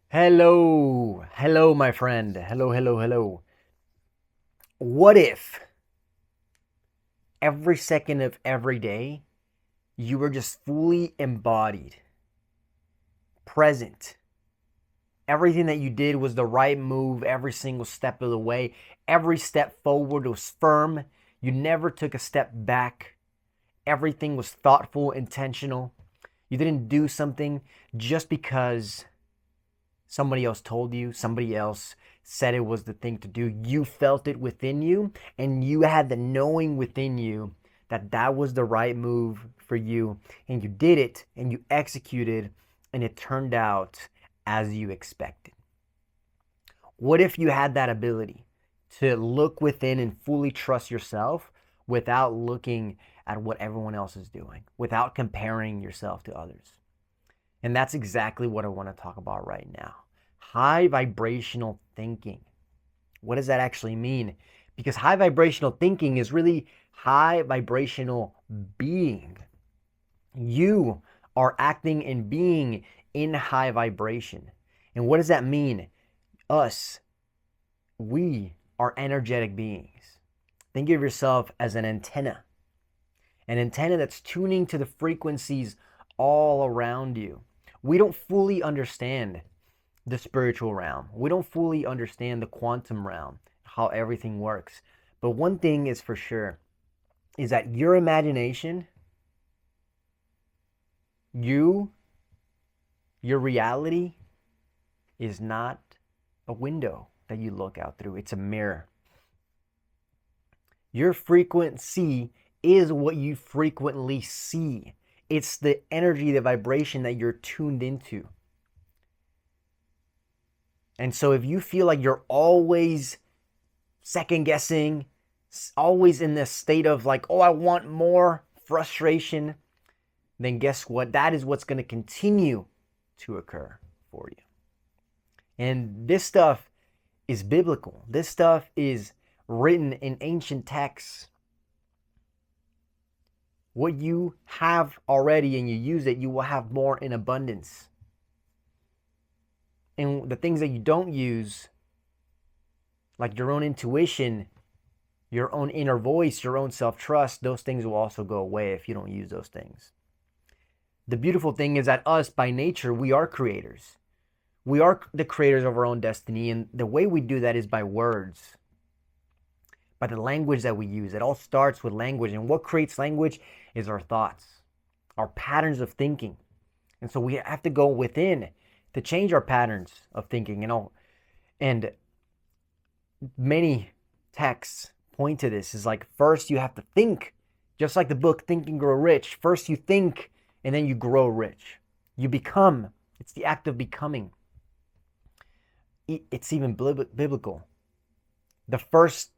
Hello, hello, my friend. Hello, hello, hello. What if every second of every day you were just fully embodied, present? Everything that you did was the right move every single step of the way. Every step forward was firm. You never took a step back. Everything was thoughtful, intentional. You didn't do something just because somebody else told you, somebody else said it was the thing to do. You felt it within you, and you had the knowing within you that that was the right move for you. And you did it, and you executed, and it turned out as you expected. What if you had that ability to look within and fully trust yourself without looking at what everyone else is doing, without comparing yourself to others? And that's exactly what I want to talk about right now. High vibrational thinking. What does that actually mean? Because high vibrational thinking is really high vibrational being. You are acting and being in high vibration. And what does that mean? Us, we are energetic beings. Think of yourself as an antenna that's tuning to the frequencies all around you. We don't fully understand the spiritual realm. We don't fully understand the quantum realm, how everything works. But one thing is for sure is that your imagination, you, your reality is not a window that you look out through. It's a mirror. Your frequency is what you frequently see. It's the energy, the vibration that you're tuned into. And so if you feel like you're always second guessing, always in this state of like, oh, I want more frustration, then guess what? That is what's going to continue to occur for you. And this stuff is biblical. This stuff is written in ancient texts. What you have already and you use it, you will have more in abundance. And the things that you don't use, like your own intuition, your own inner voice, your own self-trust, those things will also go away if you don't use those things. The beautiful thing is that us, by nature, we are creators. We are the creators of our own destiny, and the way we do that is by words, by the language that we use. It all starts with language, and what creates language is our thoughts, our patterns of thinking. And so we have to go within to change our patterns of thinking, and many texts point to this. Is like, first you have to think, just like the book Think and Grow Rich. First you think, and then you grow rich. You become. It's the act of becoming. It's even biblical. The first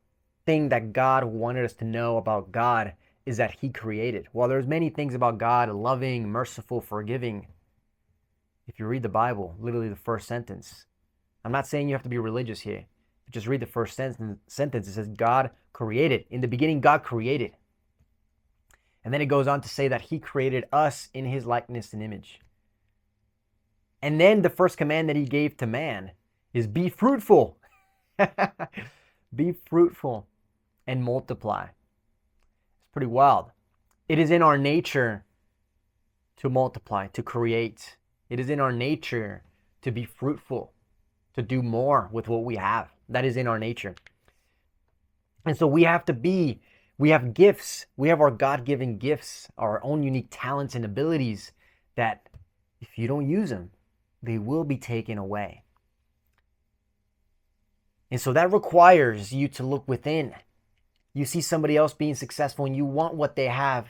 thing that God wanted us to know about God is that he created. While there's many things about God, loving, merciful, forgiving, if you read the Bible, literally the first sentence, I'm not saying you have to be religious here, but just read the first sentence. It says God created. In the beginning, God created. And then it goes on to say that he created us in his likeness and image. And then the first command that he gave to man is be fruitful. Be fruitful and multiply. It's pretty wild. It is in our nature to multiply, to create. It is in our nature to be fruitful, to do more with what we have. That is in our nature. And so we have gifts. We have our God-given gifts, our own unique talents and abilities that if you don't use them, they will be taken away. And so that requires you to look within. You see somebody else being successful and you want what they have,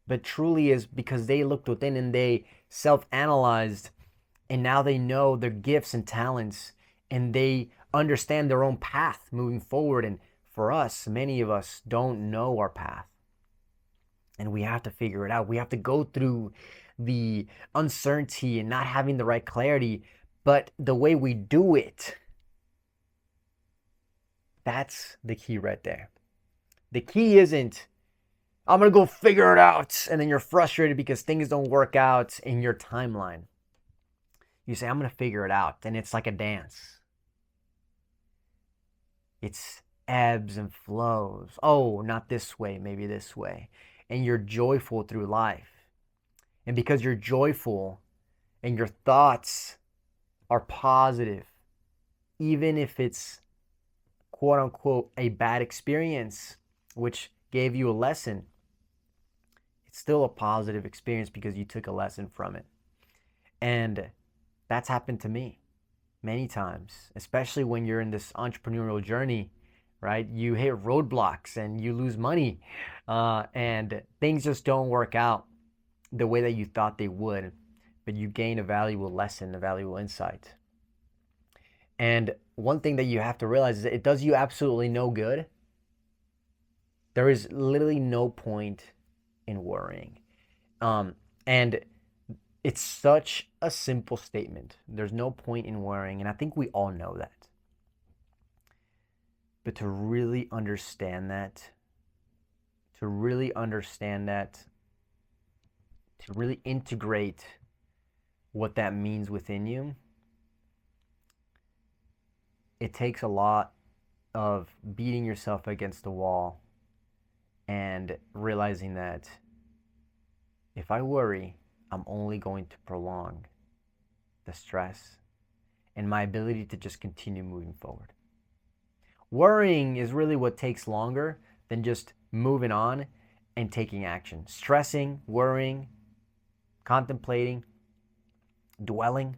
but truly is because they looked within and they self-analyzed, and now they know their gifts and talents, and they understand their own path moving forward. And for us, many of us don't know our path, and we have to figure it out. We have to go through the uncertainty and not having the right clarity, but the way we do it, that's the key right there. The key isn't, I'm going to go figure it out, and then you're frustrated because things don't work out in your timeline. You say, I'm going to figure it out. And it's like a dance. It's ebbs and flows. Oh, not this way, maybe this way. And you're joyful through life. And because you're joyful and your thoughts are positive, even if it's quote unquote a bad experience, which gave you a lesson, it's still a positive experience because you took a lesson from it. And that's happened to me many times, especially when you're in this entrepreneurial journey, right? You hit roadblocks and you lose money, and things just don't work out the way that you thought they would, but you gain a valuable lesson, a valuable insight. And one thing that you have to realize is that it does you absolutely no good. There is literally no point in worrying. And it's such a simple statement. There's no point in worrying, and I think we all know that. But to really understand that, to really integrate what that means within you, it takes a lot of beating yourself against the wall and realizing that if I worry, I'm only going to prolong the stress and my ability to just continue moving forward. Worrying is really what takes longer than just moving on and taking action. Stressing, worrying, contemplating, dwelling,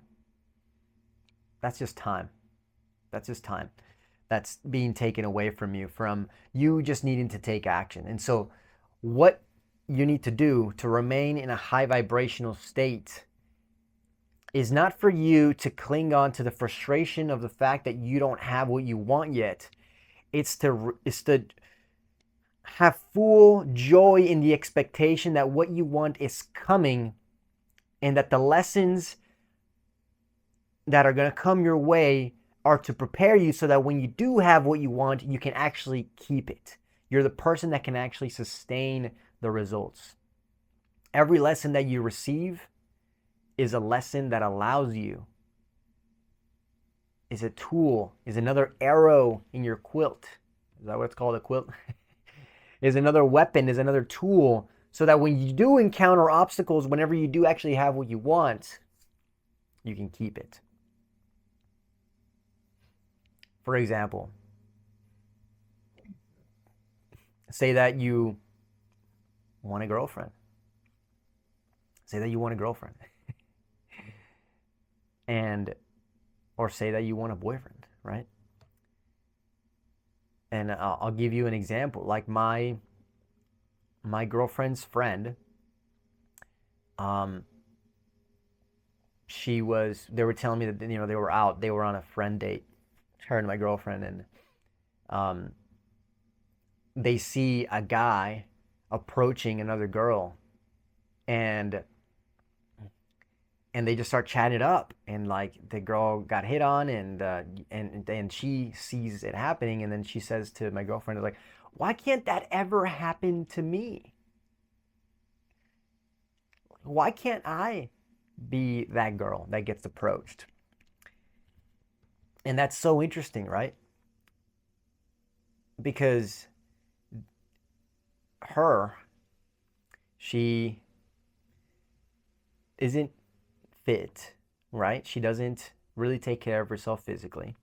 that's just time. That's just time. That's being taken away from you just needing to take action. And so what you need to do to remain in a high vibrational state is not for you to cling on to the frustration of the fact that you don't have what you want yet. It's to have full joy in the expectation that what you want is coming, and that the lessons that are going to come your way are to prepare you so that when you do have what you want, you can actually keep it. You're the person that can actually sustain the results. Every lesson that you receive is a lesson that allows you, is a tool, is another arrow in your quilt. Is that what it's called, a quilt? Is another weapon, is another tool, so that when you do encounter obstacles, whenever you do actually have what you want, you can keep it. For example, say that you want a girlfriend. Say that you want a girlfriend. Or say that you want a boyfriend, right? And I'll give you an example. Like my girlfriend's friend, they were telling me that, they were on a friend date, her and my girlfriend, and they see a guy approaching another girl, and they just start chatting it up, and like the girl got hit on, and she sees it happening, and then she says to my girlfriend, like, why can't that ever happen to me? Why can't I be that girl that gets approached? And that's so interesting, right? Because she isn't fit, right? She doesn't really take care of herself physically.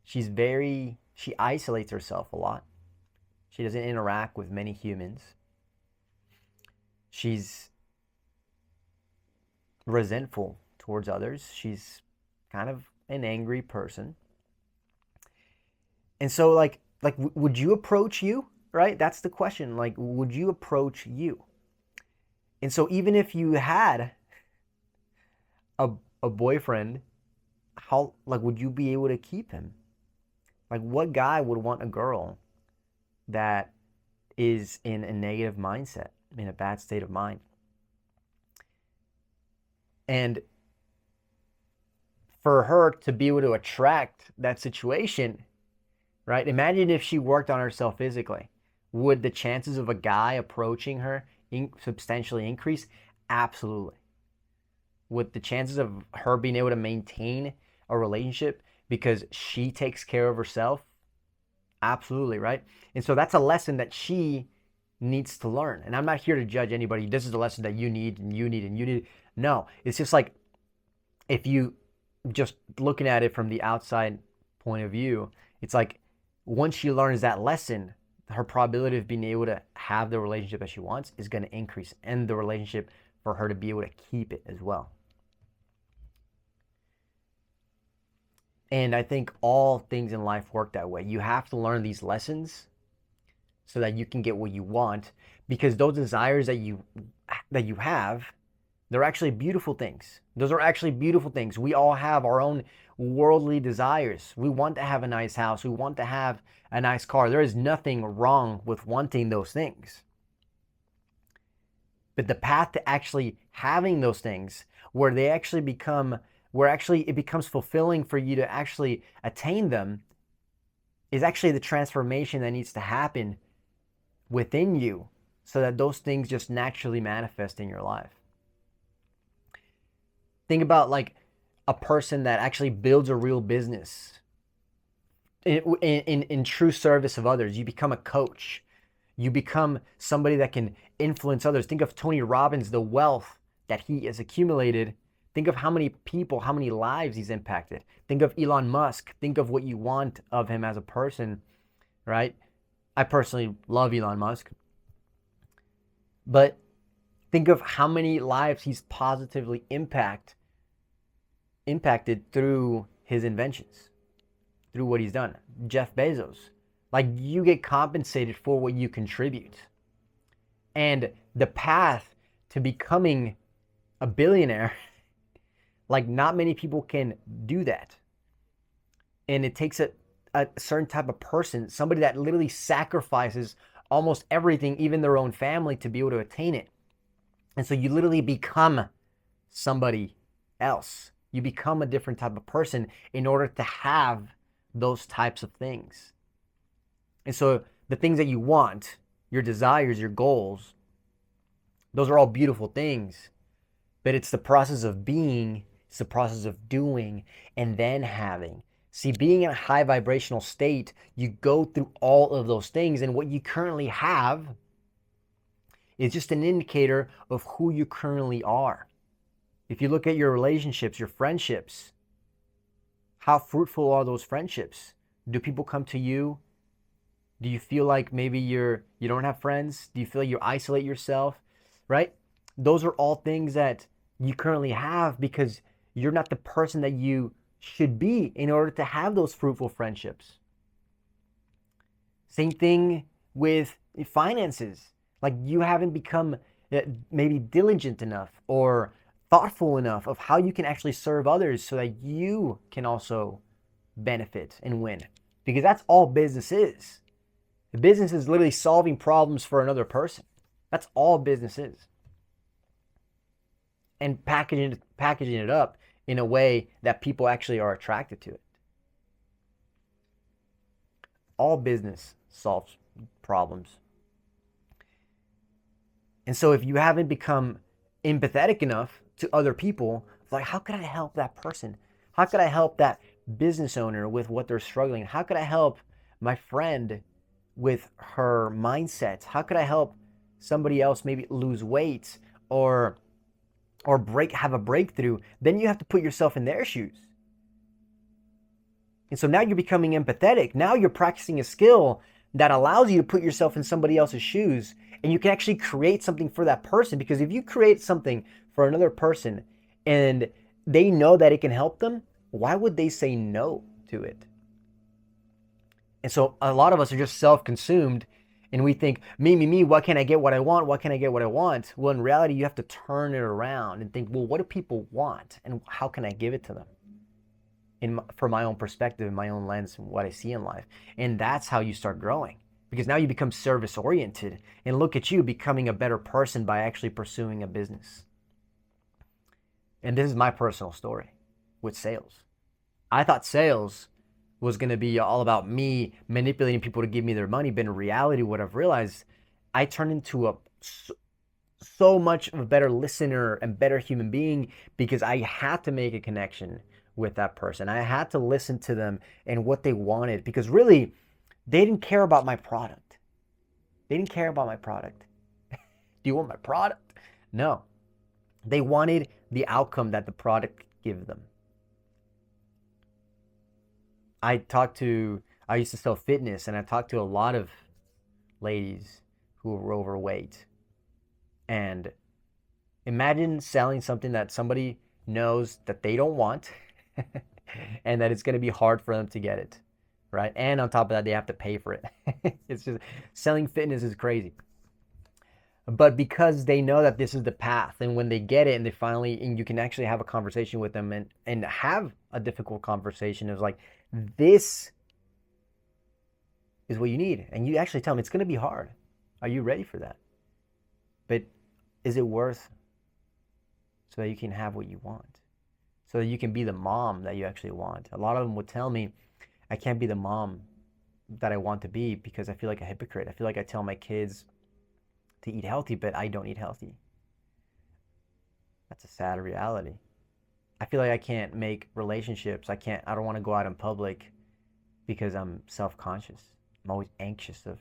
She isolates herself a lot. She doesn't interact with many humans. She's resentful towards others. She's kind of an angry person. And so like would you approach you, right? That's the question. Like, would you approach you? And so even if you had a boyfriend, how, like, would you be able to keep him? Like, what guy would want a girl that is in a negative mindset, in a bad state of mind? And for her to be able to attract that situation, right? Imagine if she worked on herself physically. Would the chances of a guy approaching her substantially increase? Absolutely. with the chances of her being able to maintain a relationship because she takes care of herself? Absolutely, right? And so that's a lesson that she needs to learn. And I'm not here to judge anybody. This is the lesson that you need and you need and you need. No, it's just like if you just looking at it from the outside point of view, it's like once she learns that lesson, her probability of being able to have the relationship that she wants is going to increase, and the relationship for her to be able to keep it as well. And I think all things in life work that way. You have to learn these lessons so that you can get what you want, because those desires that you have, they're actually beautiful things. Those are actually beautiful things. We all have our own worldly desires. We want to have a nice house. We want to have a nice car. There is nothing wrong with wanting those things. But the path to actually having those things, where they actually become, where actually it becomes fulfilling for you to actually attain them, is actually the transformation that needs to happen within you so that those things just naturally manifest in your life. Think about like a person that actually builds a real business in true service of others. You become a coach. You become somebody that can influence others. Think of Tony Robbins, the wealth that he has accumulated. Think of how many people, how many lives he's impacted. Think of Elon Musk. Think of what you want of him as a person, right? I personally love Elon Musk. But think of how many lives he's positively impacted through his inventions, through what he's done. Jeff Bezos. Like, you get compensated for what you contribute. And the path to becoming a billionaire, like, not many people can do that. And it takes a certain type of person, somebody that literally sacrifices almost everything, even their own family, to be able to attain it. And so you literally become somebody else. You become a different type of person in order to have those types of things. And so the things that you want, your desires, your goals, those are all beautiful things. But it's the process of being, it's the process of doing, and then having. See, being in a high vibrational state, you go through all of those things, and what you currently have is just an indicator of who you currently are. If you look at your relationships, your friendships, how fruitful are those friendships? Do people come to you? Do you feel like maybe you don't have friends? Do you feel like you isolate yourself? Right? Those are all things that you currently have because you're not the person that you should be in order to have those fruitful friendships. Same thing with finances. Like, you haven't become maybe diligent enough or thoughtful enough of how you can actually serve others so that you can also benefit and win. Because that's all business is. The business is literally solving problems for another person. That's all business is. And packaging it up in a way that people actually are attracted to it. All business solves problems. And so if you haven't become empathetic enough to other people, like, how could I help that person? How could I help that business owner with what they're struggling? How could I help my friend with her mindset? How could I help somebody else maybe lose weight or have a breakthrough? Then you have to put yourself in their shoes. And so now you're becoming empathetic. Now you're practicing a skill that allows you to put yourself in somebody else's shoes, and you can actually create something for that person. Because if you create something for another person and they know that it can help them, why would they say no to it? And so a lot of us are just self-consumed, and we think, me, why can't I get what I want? Why can't I get what I want? Well, in reality, you have to turn it around and think, well, what do people want? And how can I give it to them? From my own perspective, in my own lens, and what I see in life. And that's how you start growing. Because now you become service-oriented. And look at you becoming a better person by actually pursuing a business. And this is my personal story with sales. I thought sales was going to be all about me manipulating people to give me their money. But in reality, what I've realized, I turned into a so much of a better listener and better human being because I had to make a connection with that person. I had to listen to them and what they wanted because really they didn't care about my product. They didn't care about my product. Do you want my product? No. They wanted the outcome that the product could give them. I used to sell fitness and I talked to a lot of ladies who were overweight. And imagine selling something that somebody knows that they don't want and that it's going to be hard for them to get it, right? And on top of that, they have to pay for it. It's just selling fitness is crazy. But because they know that this is the path, and when they get it and they finally, and you can actually have a conversation with them and have a difficult conversation, it's like, this is what you need. And you actually tell them it's going to be hard. Are you ready for that? But is it worth so that you can have what you want? So that you can be the mom that you actually want. A lot of them would tell me, I can't be the mom that I want to be because I feel like a hypocrite. I feel like I tell my kids to eat healthy, but I don't eat healthy. That's a sad reality. I feel like I can't make relationships. I don't want to go out in public because I'm self-conscious. I'm always anxious of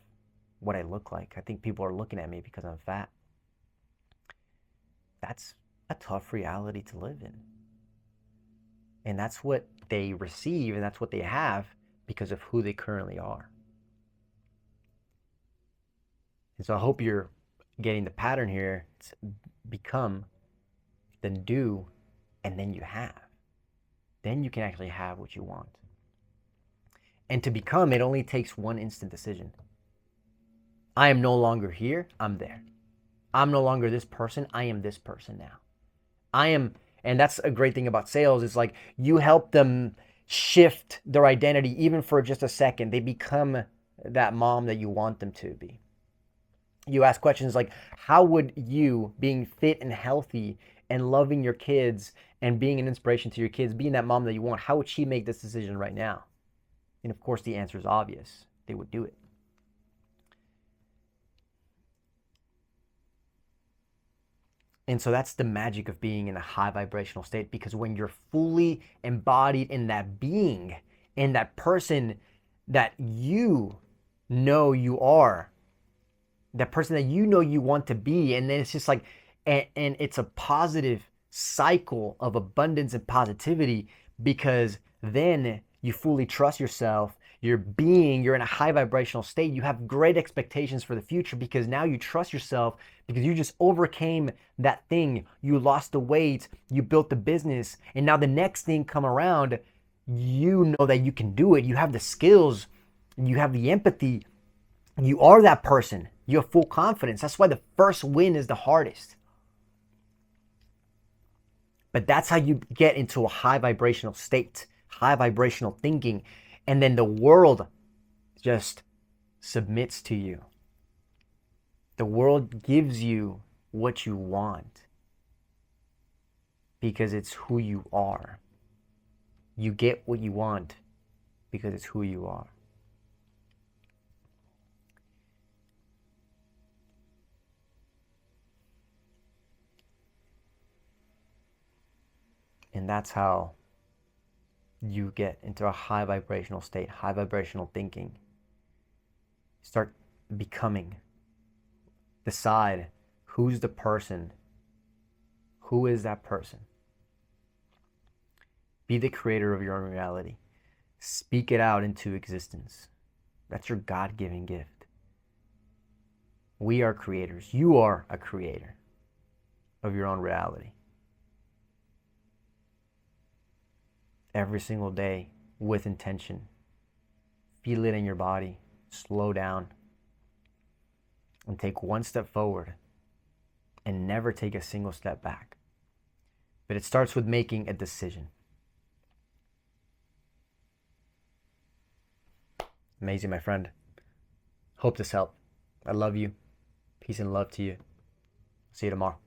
what I look like. I think people are looking at me because I'm fat. That's a tough reality to live in. And that's what they receive and that's what they have because of who they currently are. And so I hope you're getting the pattern here. It's become, then do, and then you have. Then you can actually have what you want. And to become, it only takes one instant decision. I am no longer here, I'm there. I'm no longer this person, I am this person now. And that's a great thing about sales, is like you help them shift their identity even for just a second. They become that mom that you want them to be. You ask questions like, how would you, being fit and healthy and loving your kids and being an inspiration to your kids, being that mom that you want, how would she make this decision right now? And of course the answer is obvious. They would do it. And so that's the magic of being in a high vibrational state, because when you're fully embodied in that being, in that person that you know you are, that person that you know you want to be, and then it's just like, and it's a positive cycle of abundance and positivity, because then you fully trust yourself. You're in a high vibrational state. You have great expectations for the future because now you trust yourself, because you just overcame that thing. You lost the weight, you built the business, and now the next thing come around, you know that you can do it. You have the skills, you have the empathy. You are that person. You have full confidence. That's why the first win is the hardest. But that's how you get into a high vibrational state, high vibrational thinking. And then the world just submits to you. The world gives you what you want because it's who you are. You get what you want because it's who you are. And that's how you get into a high vibrational state, high vibrational thinking. Start becoming. Decide who's the person. Who is that person? Be the creator of your own reality. Speak it out into existence. That's your God-given gift. We are creators. You are a creator of your own reality. Every single day with intention. Feel it in your body. Slow down. And take one step forward. And never take a single step back. But it starts with making a decision. Amazing, my friend. Hope this helped. I love you. Peace and love to you. See you tomorrow.